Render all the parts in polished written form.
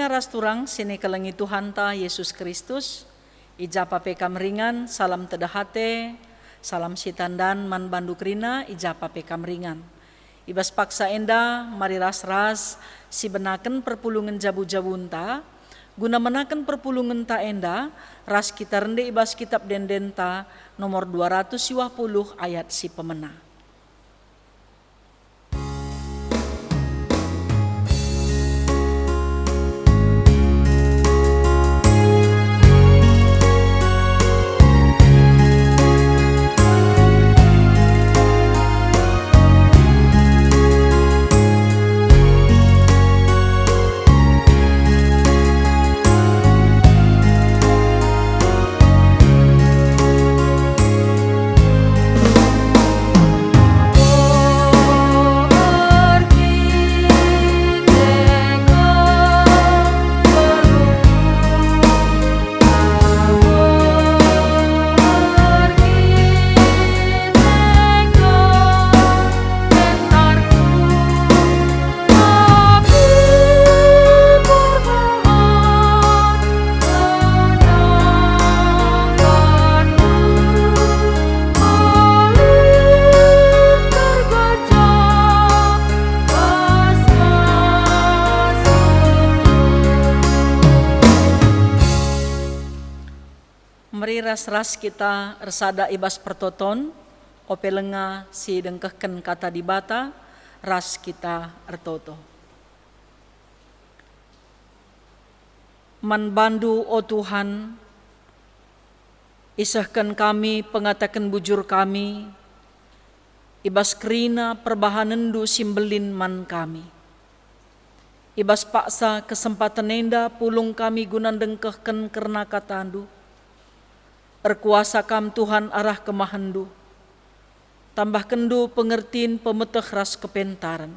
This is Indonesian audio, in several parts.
Senina rasturang sini kelengi Tuhan ta Yesus Kristus, ijapa peka meringan, salam tedahate, salam sitandan man banduk rina, ijapa peka meringan. Ibas paksa enda, mari ras-ras, si benaken perpulungan jabu-jabunta, guna menaken perpulungan ta enda, ras kita rende ibas kitab dendenta nomor 250 ayat si pemena. Mari ras-ras kita resada ibas pertoton, opelenga si dengkehken kata di bata, ras kita ertoto. Man bandu o Tuhan, isahkan kami pengatakan bujur kami, ibas kerina perbahanendu simbelin man kami. Ibas paksa kesempatan enda pulung kami gunan dengkehken kerna katandu. Erkuasa kam Tuhan arah kemahandu, tambah kendu pengertiin pemeteh ras kepentaran.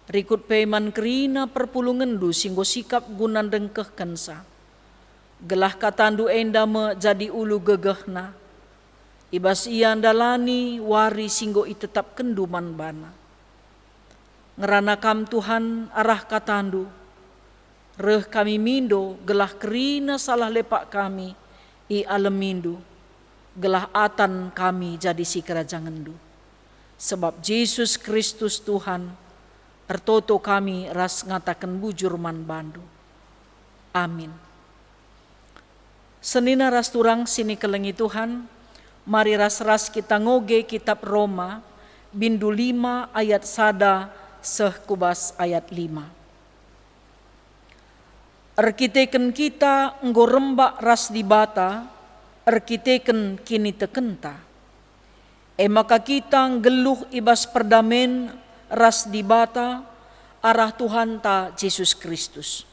Rikut peman kerina perpulungan du singgo sikap gunan dengkeh kensa. Gelah katandu enda me jadi ulu gegehna. Ibas ian dalani wari singgo itetap kendu man bana. Ngerana kam Tuhan arah katandu. Reh kami mindo gelah kerina salah lepak kami. I alemindu, gelah atan kami jadi si kerajangandu. Sebab Yesus Kristus Tuhan, ertoto kami ras ngatakan bujur man bandu. Amin. Senina ras turang sini kelengi Tuhan, mari ras-ras kita ngoge kitab Roma, bindu 5 ayat sada seh kubas ayat 5. Erkiteken kita nggo rembak ras di bata, erkiteken kini tekenta. Maka kita nggeluh ibas perdamen ras di bata, arah Tuhan ta Yesus Kristus.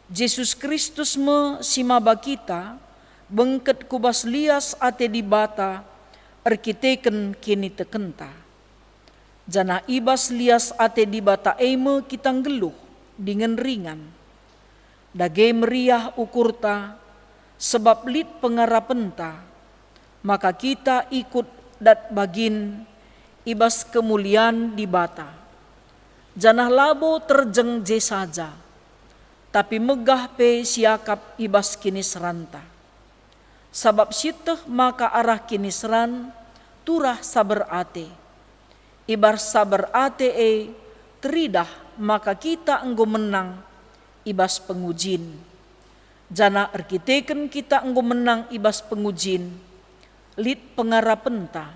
Yesus Kristus me simaba kita, bengket kubas lias ate di bata, erkiteken kini tekenta. Jana ibas lias ate di bata eme kita nggeluh dengan ringan. Dage meriah ukurta, sebab lit pengarapenta, maka kita ikut dat bagin ibas kemuliaan di bata. Janah labo terjeng je saja, tapi megah pe siakap ibas kini seranta. Sabab siteh maka arah kini seran, turah sabar ate. Ibar sabar ate teridah maka kita enggo menang, ibas pengujin. Jana erkiteken kita enggo menang ibas pengujin, lit pengarapenta.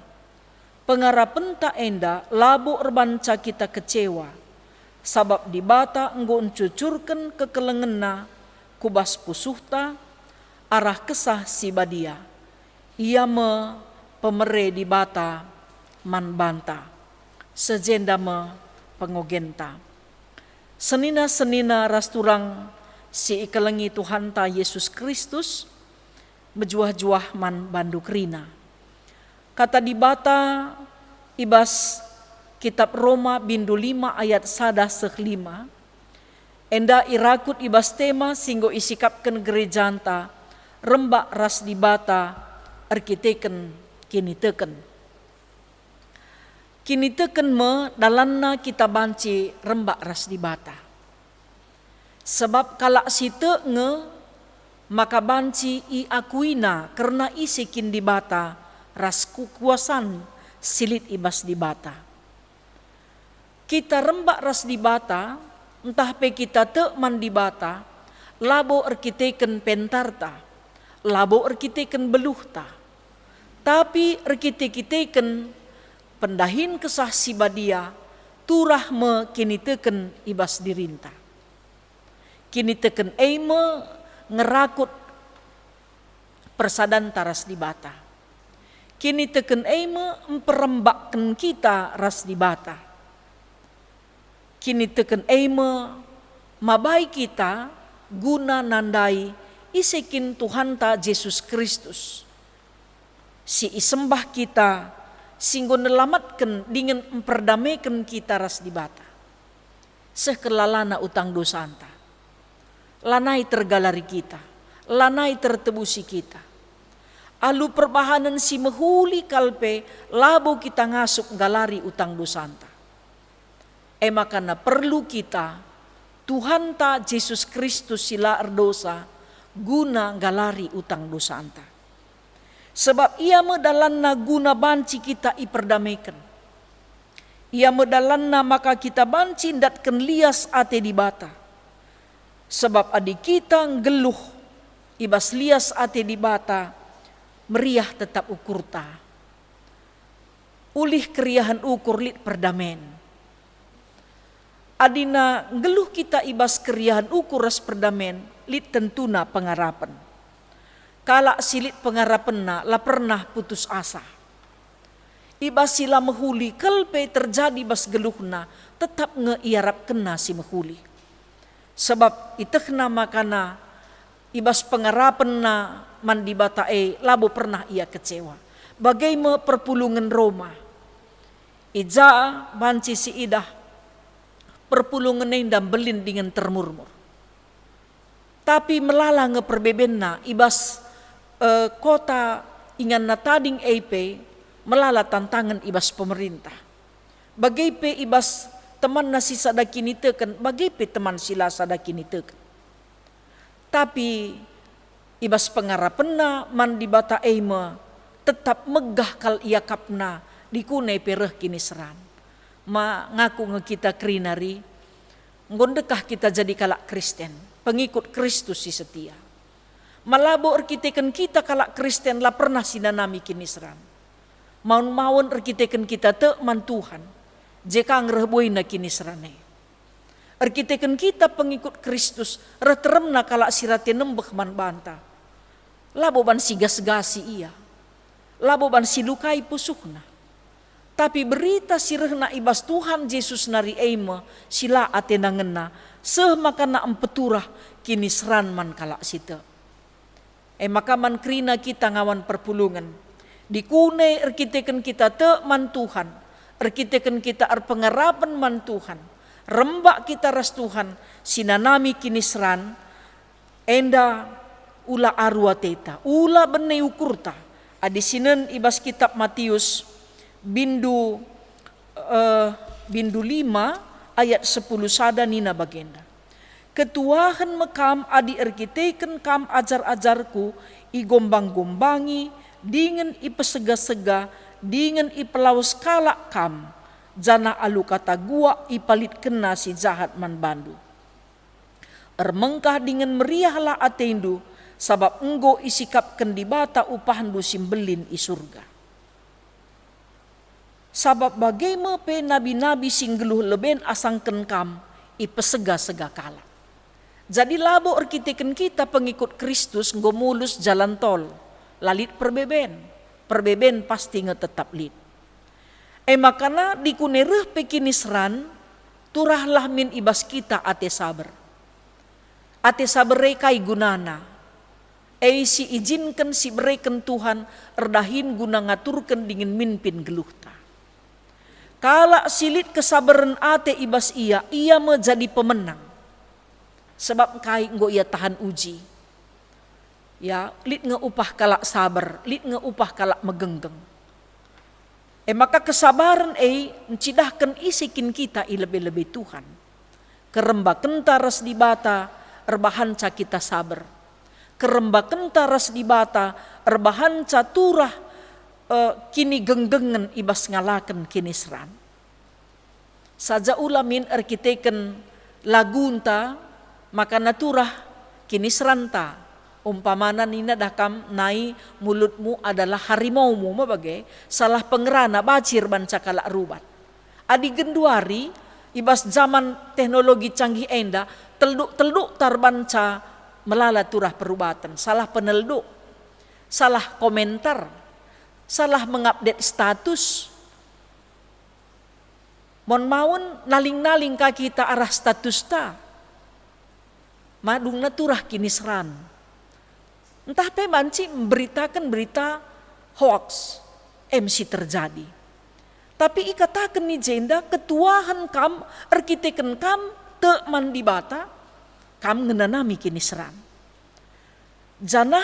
Pengarapenta enda labo erbanca kita kecewa, sabab di bata enggo encucurken kekelengena kubas pusuhta, arah kesah si badia. Ia me pemere di bata man banta, sejenda me pengogenta. Senina-senina rasturang si ikelengi Tuhan ta Yesus Kristus, bejuah-juah man banduk rina. Kata di bata ibas kitab Roma bindu 5 ayat sada seh 5, enda irakut ibas tema singgo isikapken gerejanta, rembak ras di bata, erkiteken kini teken. Kini teken me dalanna kita banci rembak ras di bata. Sebab kalak site nge maka banci i akuina karena isikin di bata ras kukuasan silit ibas di bata. Kita rembak ras di bata entah pe kita te man di bata labo erkiteken pentarta labo erkiteken beluhta tapi erkiteken pendahin kesah sibadia turah me kini teken ibas dirinta. Kini teken eime ngerakut persadan taras di bata. Kini teken eime memperembakkan kita ras di bata. Kini teken eime mabai kita guna nandai isekin Tuhan ta Yesus Kristus. Si isembah kita singgo nelamatkan dengan memperdamaikan kita ras di bata. Sekelalana utang dosanta. Lanai tergalari kita, lanai tertebusi kita. Alu perbahanan si mehuli kalpe, labo kita ngasuk galari utang dosanta. Makana perlu kita, Tuhan ta Yesus Kristus sila erdosa, guna galari utang dosanta. Sebab ia medalanna guna banci kita iperdamaikan. Ia medalanna maka kita banci datken lias ate di bata. Sebab adik kita ngeluh ibas lias ate di bata meriah tetap ukurta. Ulih keriahan ukur lit perdamen. Adina ngeluh kita ibas keriahan ukur ras perdamen lit tentuna pengarapan. Kala silit pengarapenna la pernah putus asa. Ibas sila mehuli kelpe terjadi bas geluhna tetap ngeiarap kena si mehuli. Sebab itekna makana ibas pengarapan na mandi batae labo pernah ia kecewa. Bagaimana perpulungan Roma. Ija banci si idah perpulungan dan belin dengan termurmur. Tapi melala ngeperbebenna ibas kota ingan natading EP melala tantangan ibas pemerintah. Bagaipe ibas teman nasi sadakini teken, bagaimana teman sila sadakini teken. Tapi ibas pengarapenna man di bata eima tetap megah kal ia kapna dikunai pereh kini seran. Ma ngaku ngekita kerinari, ngondekah kita jadi kalak Kristen, pengikut Kristus si setia. Malabo erkiteken kita kalak Kristen lah pernah sinanami kini seran. Maun-maun erkiteken kita te man Tuhan. Jika ngereboina kini serane. Erkiteken kita pengikut Kristus reteremna kalak sirate nembeh man banta. Labo ban sigas-gasi ia. Labo ban silukai pusuhna. Tapi berita sirehna ibas Tuhan Yesus nari eima sila atena ngena seh makana empeturah kini seran man kalak sita. Maka man krina kita ngawan perpulungan. Dikune erkiteken kita te man Tuhan. Erkiteken kita pengarapan man Tuhan. Rembak kita ras Tuhan. Sinanami kini seran. Enda ula arua teta. Ula bene ukurta. Adisinen ibas kitab Matius. Bindu 5 ayat 10 sada nina bagenda. Ketuahan mekam adi erkiteken kam ajar-ajarku. Igombang-gombangi. Dengan ipesega-sega. Dengan ipelaus kalak kam jana alu kata gua ipalit kena si jahat man bandu. Ermengkah dengan meriahlah atendu sabab enggo isikapken di bata upahandu simbelin i surga. Sabab bagaimana pe nabi-nabi singgeluh leben asangken kam ipesega-sega kala. Jadi labo erkiteken kita pengikut Kristus nggo mulus jalan tol lalit perbeben. Perbeben pasti ngetetap lid. Makana dikunereh pekini seran turahlah min ibas kita ate sabar. Ate sabar rekai gunana. Si izinkan si bereken Tuhan erdahin guna ngaturkan dingin minpin geluhta. Kala silit kesabaran ate ibas ia menjadi pemenang. Sebab kai nggo ia tahan uji. Ya, lit ngeupah kalak sabar, lit ngeupah kalak megenggeng. Maka kesabaran mencidahkan isikin kita lebih-lebih Tuhan. Kerembakan taras di bata, erbahanca kita sabar. Kerembakenta ras di bata erbahanca turah kini genggengen ibas ngalaken kini seran. Saja ulamin arkiteken lagunta maka naturah kini seranta. Umpamana nina dakam nai mulutmu adalah harimaumu mabagai salah pengerana bacir banca kalak rubat. Adi genduari ibas zaman teknologi canggih enda telduk tarbanca melala turah perubatan. Salah penelduk, salah komentar, salah mengupdate status. Mon maun naling-naling ka kita arah status ta. Madung naturah kini seran. Entah pe banci memberitakan berita hoax MC terjadi. Tapi ikatakan ni jenda ketuahan kam, arkiteken kam te mandi bata, kam ngenanami kini seran. Janah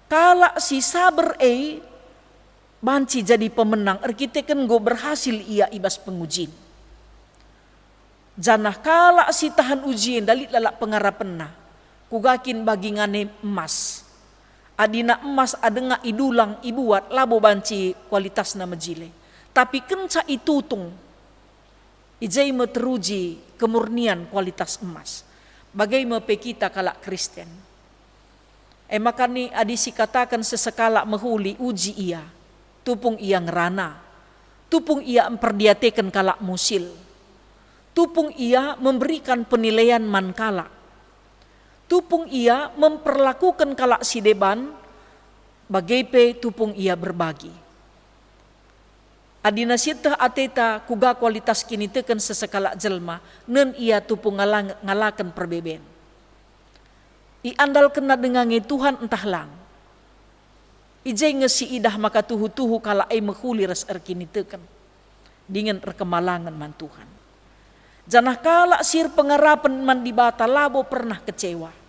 kala si saber banci jadi pemenang, arkiteken go berhasil ia ibas pengujin. Janah kala si tahan ujian dalit lalak pengarapenna, kugakin bagi ngane emas. Adina emas adenga idulang ibuat labo banci kualitas na majile. Tapi kenca itutung ijai me teruji kemurnian kualitas emas. Bagai me pe kita kalak Kristen. Makani adisi katakan sesekala mehuli uji ia. Tupung ia ngerana. Tupung ia memperdiatekan kalak musil. Tupung ia memberikan penilaian mankala. Tupung ia memperlakukan kalak sideban bagai pe tupung ia berbagi. Adina sitah ateta kuga kualitas kini teken sesekala jelma nen ia tupung ngalakan perbeben. Iandal kena dengangi Tuhan entah lang. Ijai ngesi idah maka tuhu-tuhu kala mehuli ras kini teken. Dengan rekemalangan man Tuhan. Janah kala sir pengarapan man di bata labo pernah kecewa.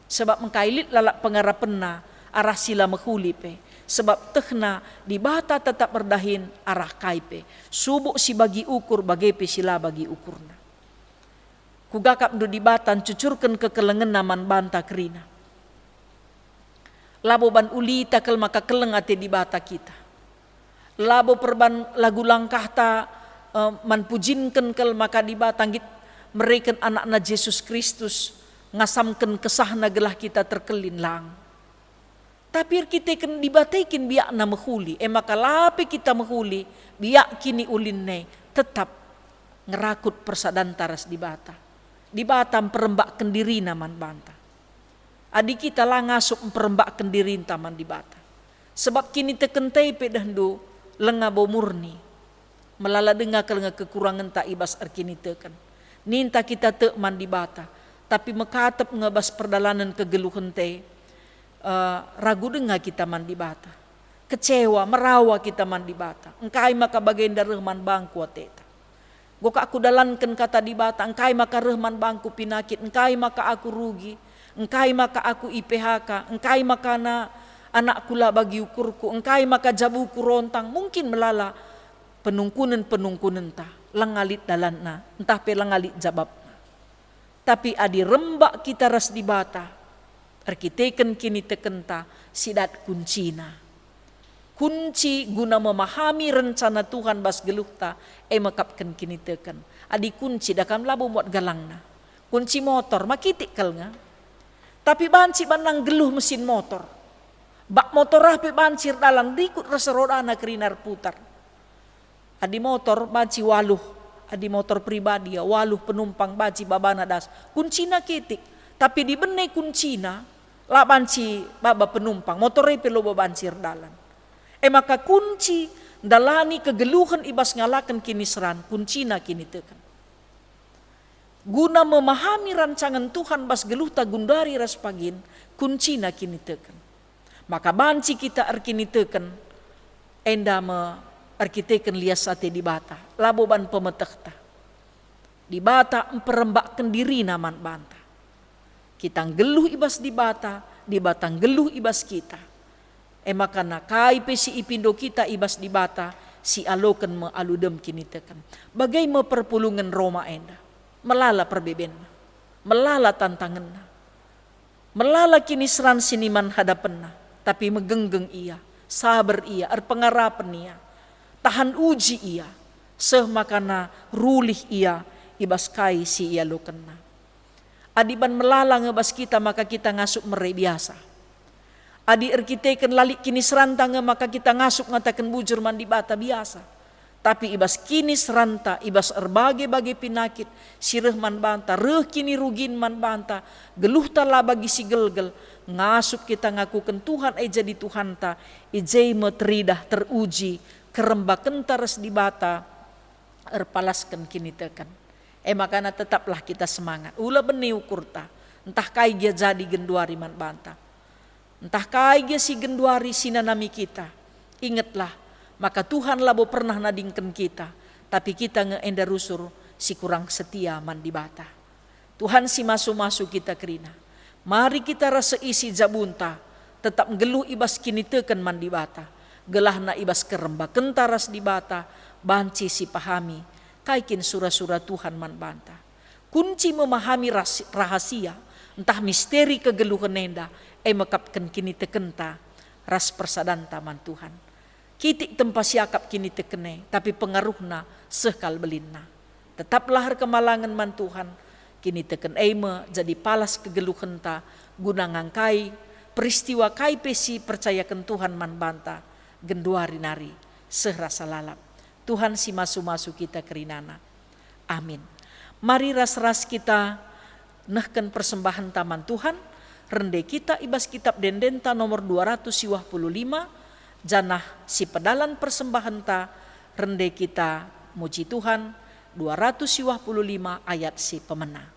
Sebab mengkailit lalak pengarapenna arah sila mehuli pe. Sebab tehna di bata tetap berdahin arah kaipe. Subuk si bagi ukur bagai pe sila bagi ukurna. Kugakap do di batan cucurkan kekelengan naman banta kerina. Labo ban uli takel maka keleng ate di bata kita. Labo perban lagu langkah ta man pujinkan kel maka di batanggit mereken anakna Yesus Kristus ngasamkan kesahna gelah kita terkelin lang. Tapi kita kan dibataikin biak na mehuli. Maka lape kita mehuli biak kini ulin ne tetap ngerakut persadan taras di bata. Di bata perembak kendiri naman banta. Adik kita lah ngasuk perembak kendiri taman di bata. Sebab kini teken tepe dahdu lengabo murni. Melala dengar kelenga kekurangan tak ibas arkini teken. Ninta kita te man di bata. Tapi mekatep ngebas perdalanan kegeluhan te. Ragu dengar kita mandi bata. Kecewa, merawa kita mandi bata. Engkai maka bagian dari rehman bangku ateta. Goka aku dalankan kata di bata. Engkai maka rehman bangku pinakit. Engkai maka aku rugi. Engkai maka aku IPHK. Engkai maka anak kula bagi ukurku. Engkai maka jabuku rontang. Mungkin melala penungkunan ta. Lengalit dalanna. Entah pe lengalit jabab. Tapi adi rembak kita ras di bata. Arkiteken kini tekenta sidat kuncina. Kunci guna memahami rencana Tuhan bas gelukta makapkan kini teken. Adi kunci dakam labu buat galangna. Kunci motor makitik kalnga. Tapi banci banang geluh mesin motor. Bak motor rapi bancir dalam dikut rasa rodana kerinar putar. Adi motor banci waluh. Adi motor pribadi ya waluh penumpang baci babana das. Kuncina kitik. Tapi di benai kuncina lah banci baba penumpang. Motor repe lo bancir dalan. Maka kunci dalani kegeluhan ibas ngalakan kini seran. Kuncina kini tekan. Guna memahami rancangan Tuhan bas geluh ta gundari ras pagin. Kuncina kini tekan. Maka banci kita arkini tekan. Enda arkiteken lias sate di bata. Laboban pemetekta. Di bata memperembakkan diri naman banta. Kita geluh ibas di bata. Di batang geluh ibas kita. Maka nakai pesi ipindo kita ibas di bata. Si alokan mealudem kini tekan. Bagai me perpulungan Roma enda. Melala perbeben. melala tantanganna, melala kini seran siniman hadapenna, tapi megenggeng ia, sabar ia, pengarapan ia, tahan uji ia, seh makana rulih ia, ibas kai si ia lokena. Adiban melala ngebas kita maka kita ngasuk mere biasa. Adi erkiteken lalik kini seranta maka kita ngasuk ngatakan bujur mandi bata biasa. Tapi ibas kini seranta, ibas erbagai-bagai pinakit, sireh man banta, reh kini rugin man banta, geluh tala bagi si gelgel, ngasup kita ngakukan Tuhan jadi Tuhan ta, ijai meteridah teruji, kerembak kentares di bata, erpalaskan kini tekan. Makana tetaplah kita semangat. Ula beni ukur ta, entah kai dia jadi genduari man banta, entah kai dia si genduari sinanami kita, ingatlah, maka Tuhan labo pernah nadingkan kita, tapi kita ngeenda rusur si kurang setia man di bata. Tuhan si masu-masu kita kerina. Mari kita rasa isi jabunta, tetap geluh ibas kini teken man di bata. Gelah na ibas kerembak kentaras di bata, banci si pahami, kaikin surah-surah Tuhan man banta. Kunci memahami rahasia, entah misteri kegeluhan nenda, mekapkan kini tekenta, ras persadanta man Tuhan. Kitik tempas yakap kini tekene, tapi pengaruhna sekal belinna. Tetaplah kemalangan man Tuhan, kini teken jadi palas kegeluhan ta, guna ngangkai, peristiwa kai pesi percayakan Tuhan man banta, genduari nari, serasa lalap. Tuhan si masu-masu kita kerinana. Amin. Mari ras-ras kita nehken persembahan taman Tuhan. Rende kita ibas kitab Dendenta nomor 255. Janah si pedalan persembahan ta. Rende kita muji Tuhan 255 ayat si pemena.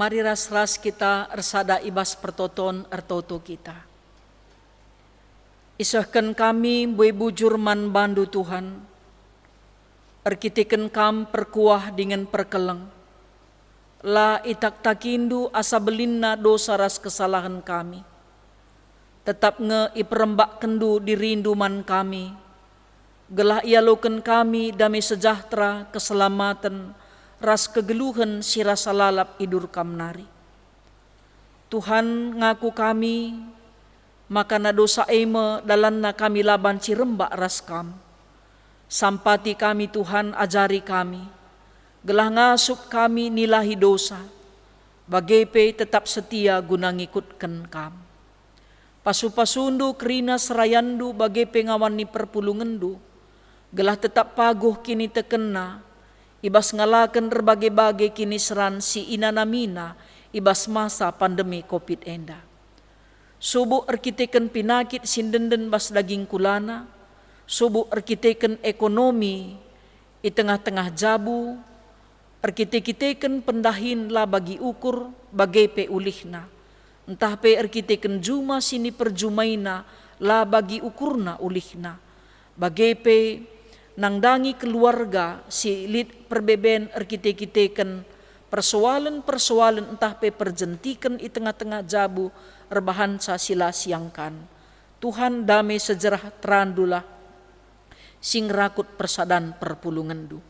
Mari ras-ras kita ersada ibas pertoton ertoto kita. Isahkan kami bui bujur man bandu Tuhan. Erkitikan kam perkuah dengan perkeleng. La itak takindu asa belinna dosa ras kesalahan kami. Tetap nge iperembak kendu dirindu man kami. Gelah ialoken kami damai sejahtera keselamatan ras kegeluhan si rasa lalap idur kamnari. Tuhan ngaku kami, maka na dosa eme dalanna kami laban cirembak ras kam. Sampati kami Tuhan ajari kami, gelah ngasup kami nilahi dosa, bagepe tetap setia guna ngikutkan kam. Pasu-pasundu kerina serayandu bagepe ngawani perpulungendu, gelah tetap paguh kini tekena, ibas ngalakan berbagai-bagai kini seran si inanamina ibas masa pandemi COVID enda. Subuh erkiteken pinakit sindenden bas daging kulana, subuh erkiteken ekonomi i tengah-tengah jabu, erkiteken pendahin lah bagi ukur bagai pe ulihna, entah pe erkiteken juma sini perjumaina lah bagi ukurna ulihna, bagai pe nangdangi keluarga si lid perbeben erkite-kiteken persoalan-persoalan entah pe perjentikan i tengah-tengah jabu rebahan sa sila siangkan. Tuhan damai sejahtera sing rakut persadan perpulungandu.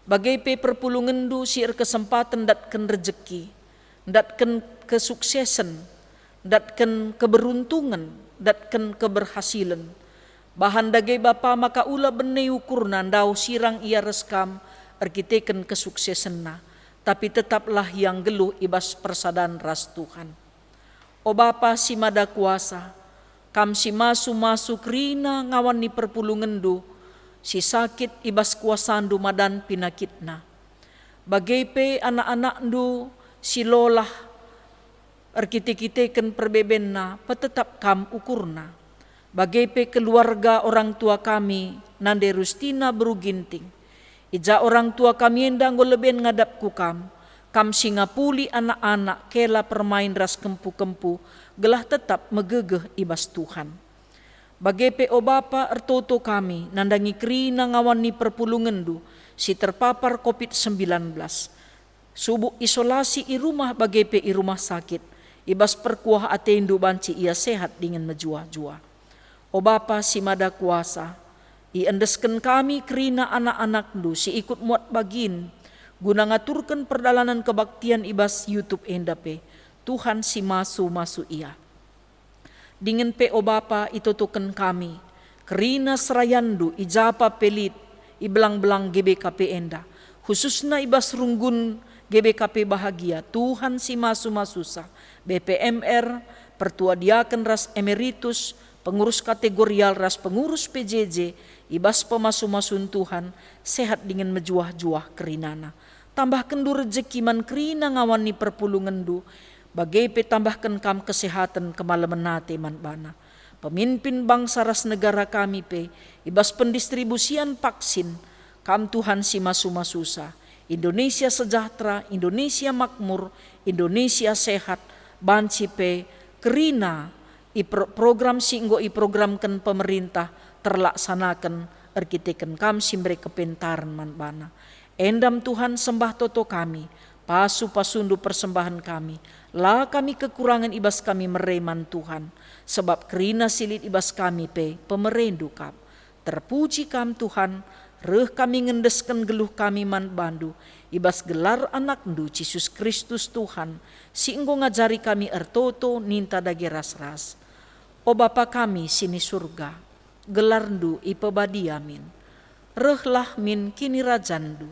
Bagai pe perpulungandu siir kesempatan datken rezeki, datken kesuksesan, datken keberuntungan, datken keberhasilan. Bahan dagai Bapa maka ula benei ukurna ndau sirang ia reskam arkiteken kesuksesan na. Tapi tetaplah yang geluh ibas persadan ras Tuhan. O Bapa si mada kuasa, kam si masu krina ngawan ni perpulungandu, si sakit ibas kuasandu madan pinakitna. Bagai pe anak-anak ndu si lolah arkite-kiteken perbebenna petetap kam ukurna. Bagai pe keluarga orang tua kami nande Rustina beruginting. Ija orang tua kami endang goleben ngadap ku kam singapuli anak-anak kela permain ras kempu-kempu gelah tetap megegeh ibas Tuhan. Bagai pe o Bapa ertoto kami nandangi krina ngawan ni perpulungandu si terpapar COVID-19. Subuh isolasi i rumah bagai pe i rumah sakit. Ibas perkuah atendu banci ia sehat dengan menjua-jua. O Bapa si mada kuasa, iendesken kami krina anak-anak ndu si ikut muat bagin guna ngaturkan perdalanan kebaktian ibas YouTube endape. Tuhan si masu ia. Dengan pe o Bapa itutukan kami krina serayandu ijapa pelit ibelang-belang GBKP enda. Khususna ibas runggun GBKP bahagia. Tuhan si masu sa BPMR, Pertua Diaken ras emeritus, pengurus kategorial ras pengurus PJJ, ibas pemasu-masun Tuhan, sehat dengan mejuah-juah kerinana. Tambahkan du rezeki man kerina ngawan ni perpulungan du, bagai pe tambahkan kam kesehatan kemalaman nate man bana. Pemimpin bangsa ras negara kami pe, ibas pendistribusian vaksin, kam Tuhan si masu-masusa. Indonesia sejahtera, Indonesia makmur, Indonesia sehat, banci pe kerina program singgo programkan pemerintah terlaksanakan arkiteken kam simbre kepentaran man bana. Endam Tuhan sembah toto kami, pasu pasundu persembahan kami, lah kami kekurangan ibas kami mereman Tuhan, sebab kerina silit ibas kami pe pemerendu kap. Terpuji kam Tuhan, reh kami ngendeskan geluh kami man bandu, ibas gelar anak ndu Yesus Kristus Tuhan, si enggo ngajari kami ertoto ninta dage ras-ras. O Bapa kami sini surga, gelar ndu ipebadiamin, rehlah min kini rajandu,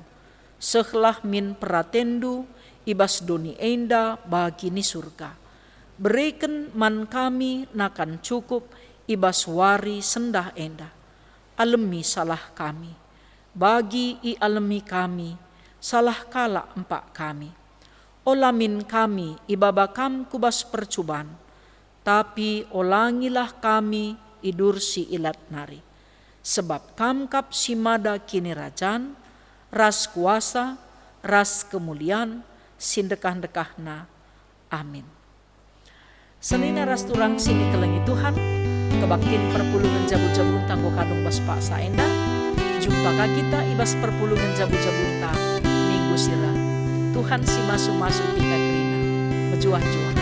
sehlah min peratendu, ibas doni enda bagi ni surga. Berikan man kami nakan cukup, ibas wari sendah enda. Alemi salah kami, bagi i alemi kami, salah kala empak kami. Olamin kami ibabakam kubas percubaan, tapi olangilah kami idur si ilat nari. Sebab kamkap si mada kini rajan, ras kuasa, ras kemuliaan, sindekah-dekahna. Amin. Selina ras turang sini kelengi Tuhan, kebaktin perpulungan jabu-jabun tanggo kadung bas pak saenda. Jumpa kita ibas perpulungan jabu-jabun minggu sila. Tuhan si masu-masu kita kerina, berjuang-juang.